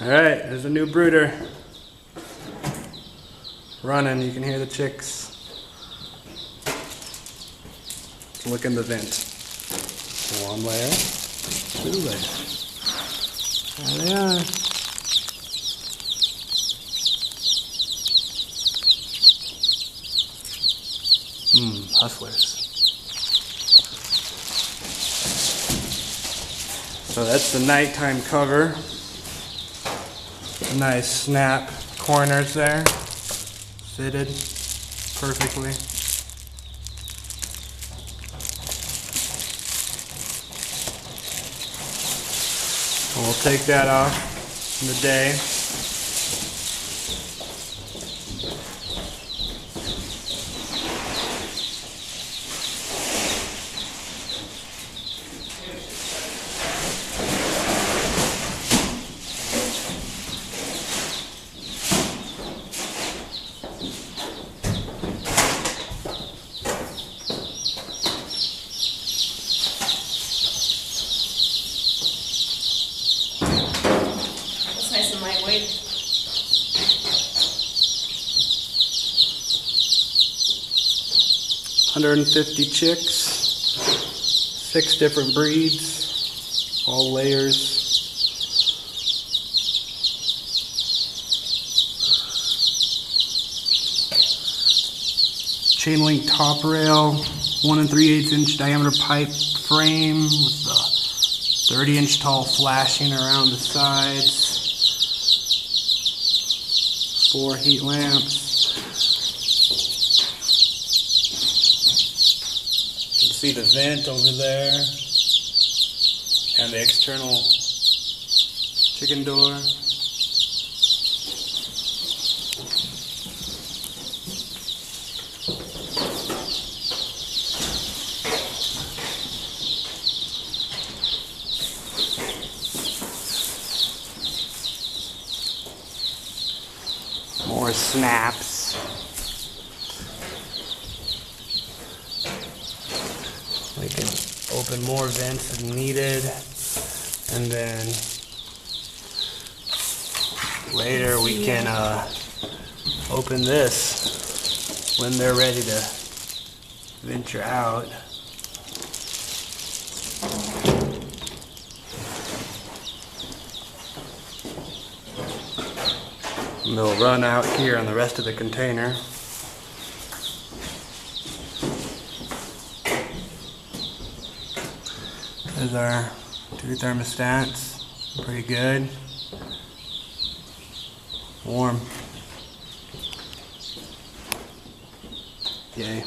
Alright, there's a new brooder running. You can hear the chicks. Look in the vent. One layer, two layers. There they are. Hustlers. So that's the nighttime cover. Nice snap corners there. Fitted perfectly. And we'll take that off in the day. Nice and lightweight. $150 chicks, 6 different breeds, all layers. Chain link top rail, 1 3/8 inch diameter pipe frame with the 30-inch tall flashing around the sides. 4 heat lamps. You can see the vent over there and the external chicken door. More snaps. We can open more vents if needed, and then later we can open this when they're ready to venture out. And they'll run out here on the rest of the container. There's our 2 thermostats. Pretty good. Warm. Yay.